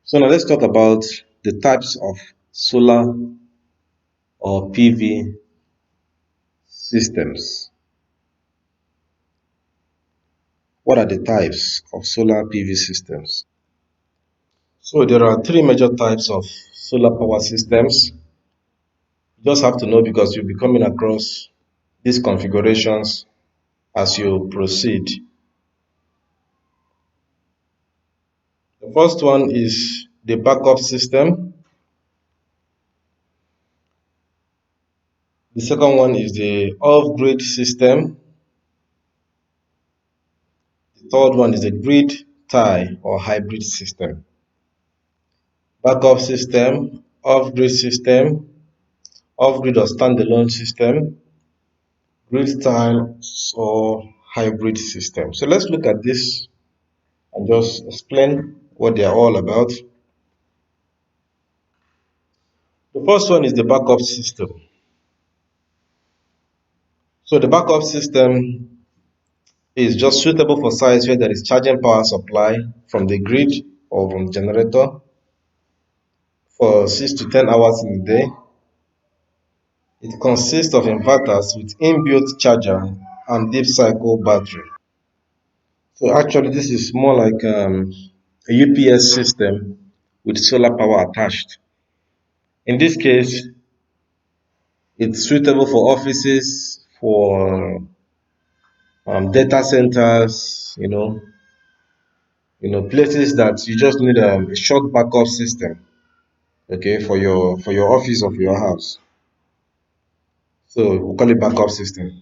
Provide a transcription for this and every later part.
So now let's talk about the types of solar or PV systems. What are the types of solar PV systems? So there are three major types of solar power systems. You just have to know because you'll be coming across these configurations as you proceed. The first one is the backup system. The second one is the off-grid system. The third one is the grid tie or hybrid system. Backup system, off-grid or standalone system, grid style or hybrid system. So let's look at this and just explain what they are all about. The first one is the backup system. So the backup system is just suitable for sites where there is charging power supply from the grid or from the generator for 6 to 10 hours in a day. It consists of inverters with inbuilt charger and deep cycle battery. So actually this is more like a UPS system with solar power attached. In this case, it's suitable for offices, for data centers, places that you just need a short backup system, okay, for your office or for your house. So we call it backup system.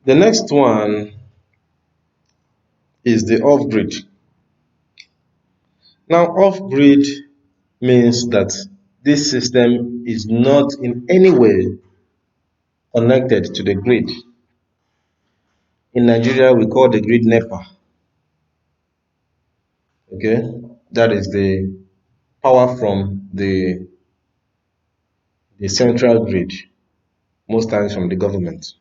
The next one is the off-grid. Now, off-grid means that this system is not in any way connected to the grid. In Nigeria, we call the grid NEPA. Okay, that is the power from the central grid, most times from the government.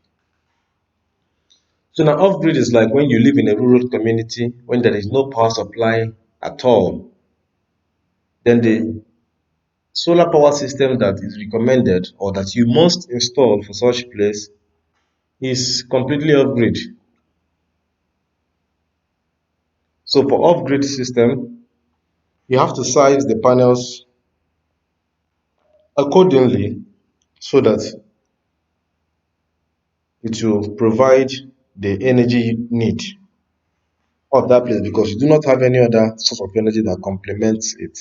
So now off-grid is like when you live in a rural community when there is no power supply at all. Then the solar power system that is recommended or that you must install for such place is completely off-grid. So for off-grid system, you have to size the panels accordingly so that it will provide the energy you need of that place because you do not have any other source of energy that complements it.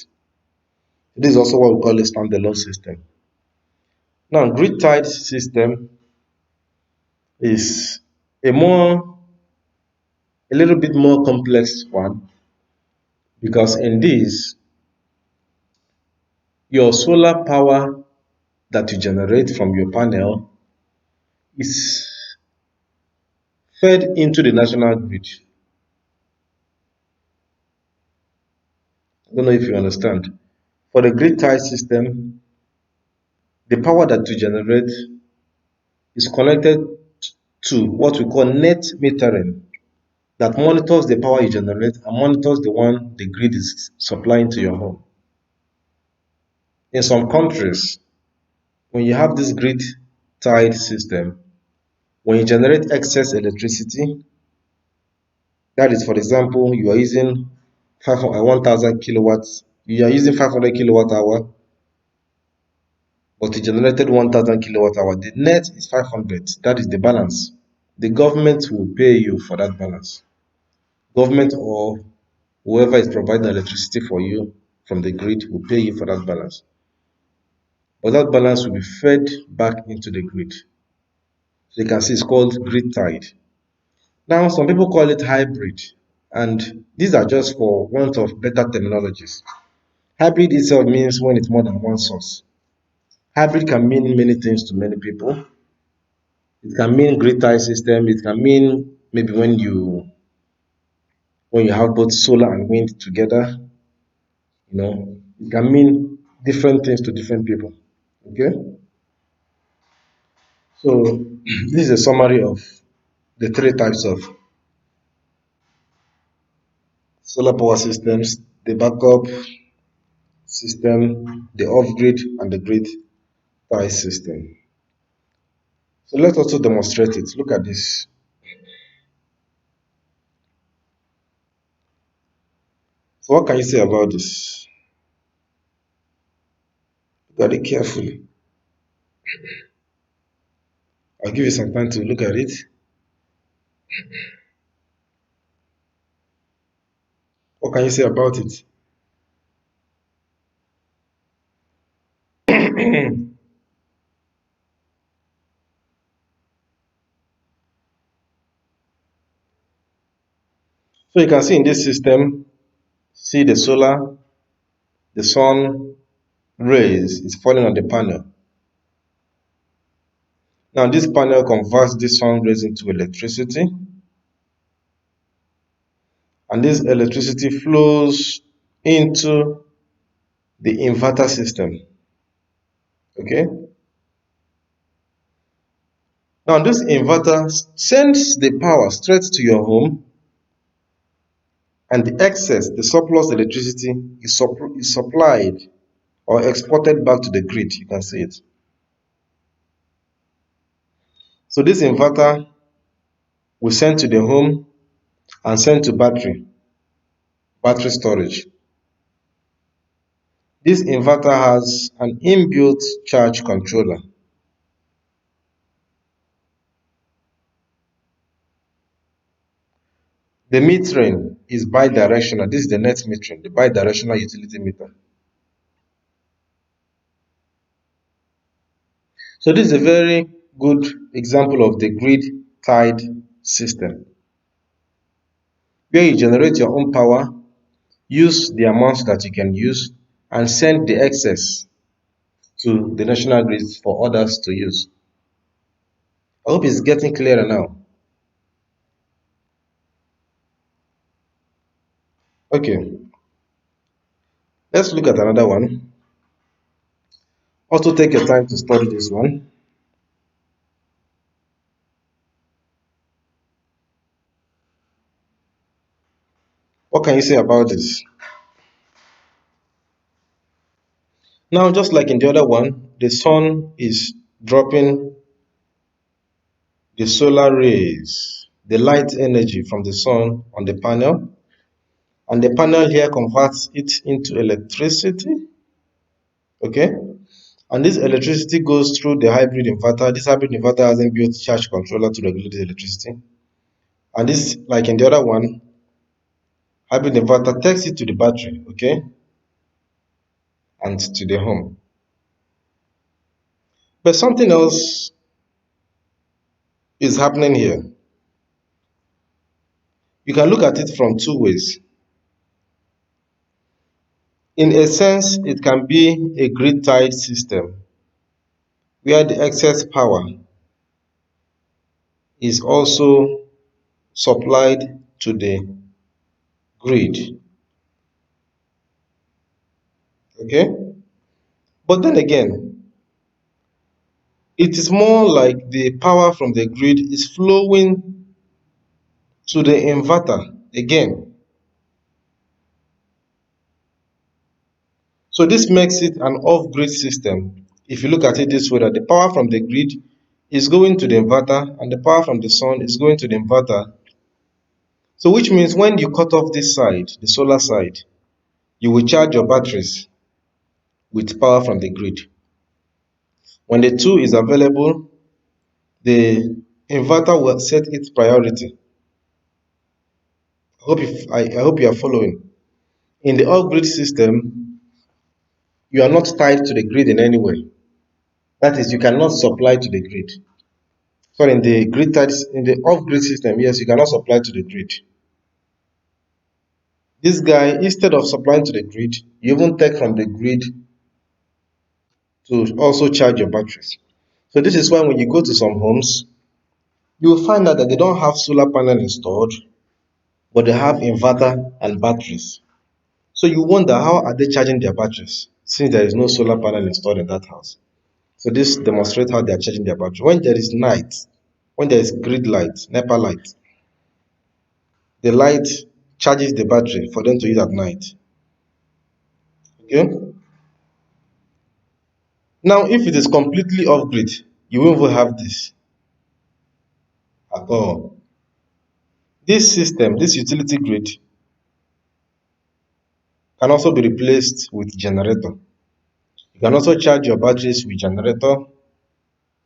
This is also what we call a standalone system. Now, grid tied system is a a little bit more complex one because in this, your solar power that you generate from your panel is fed into the national grid. I don't know if you understand. For the grid tie system, the power that you generate is connected to what we call net metering that monitors the power you generate and monitors the one the grid is supplying to your home. In some countries, when you have this grid tied system, when you generate excess electricity, that is, for example, you are using 1000 kilowatts, you are using 500 kilowatt hour, but you generated 1000 kilowatt hour, the net is 500. That is the balance. The government will pay you for that balance. Government or whoever is providing electricity for you from the grid will pay you for that balance. But that balance will be fed back into the grid. So you can see it's called grid tied. Now, some people call it hybrid, and these are just for want of better terminologies. Hybrid itself means when it's more than one source. Hybrid can mean many things to many people. It can mean grid tie system. It can mean maybe when you have both solar and wind together. It can mean different things to different people. Okay, so this is a summary of the three types of solar power systems. the backup system, the off-grid, and the grid tie system. So let's also demonstrate it. Look at this. So what can you say about this? Look at it carefully. I'll give you some time to look at it. What can you say about it? So you can see in this system, see the solar, the sun rays is falling on the panel. Now this panel converts this sun rays into electricity, and this electricity flows into the inverter system. Okay. Now this inverter sends the power straight to your home, and the excess, the surplus electricity is supplied or exported back to the grid. You can see it. So this inverter will send to the home and send to battery storage. This inverter has an inbuilt charge controller. The metering is bidirectional. This is the net metering, the bidirectional utility meter. So this is a very good example of the grid tied system, where you generate your own power, use the amount that you can use, and send the excess to the national grid for others to use. I hope it's getting clearer now. Okay, let's look at another one. Also take your time to study this one. What can you say about this? Now, just like in the other one, the sun is dropping the solar rays, the light energy from the sun on the panel, and the panel here converts it into electricity. Okay, and this electricity goes through the hybrid inverter. This hybrid inverter has inbuilt charge controller to regulate the electricity, and this, like in the other one, hybrid inverter takes it to the battery, okay, and to the home. But something else is happening here. You can look at it from two ways. In a sense, it can be a grid-tied system where the excess power is also supplied to the grid. Okay? But then again, it is more like the power from the grid is flowing to the inverter again. So this makes it an off-grid system. If you look at it this way, that the power from the grid is going to the inverter and the power from the sun is going to the inverter. So which means when you cut off this side, the solar side, you will charge your batteries with power from the grid. When the two is available, the inverter will set its priority. I hope you are following. In the off-grid system, you are not tied to the grid in any way. That is, you cannot supply to the grid. So in the off-grid system, yes, you cannot supply to the grid. This guy, instead of supplying to the grid, you even take from the grid to also charge your batteries. So this is why when you go to some homes, you will find out that they don't have solar panel installed, but they have inverter and batteries. So you wonder, how are they charging their batteries since there is no solar panel installed in that house? So this demonstrates how they are charging their battery. When there is night, when there is grid light, NEPA light, the light charges the battery for them to use at night. Okay. Now, if it is completely off grid, you won't even have this at all. This system, this utility grid, can also be replaced with generator. You can also charge your batteries with generator,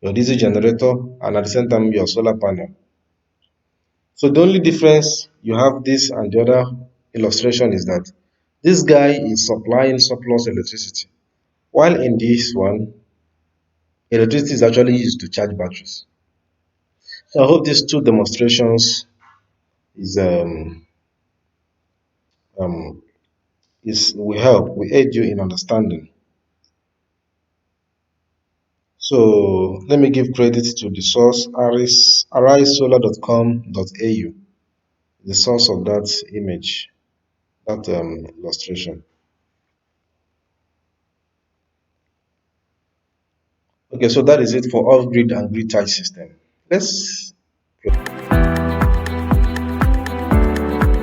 your diesel generator, and at the same time your solar panel. So the only difference you have this and the other illustration is that this guy is supplying surplus electricity, while in this one, electricity is actually used to charge batteries. So I hope these two demonstrations is um, will help, will aid you in understanding. So let me give credit to the source arisolar.com.au, the source of that image, that illustration. Okay, so that is it for off-grid and grid tie system. Let's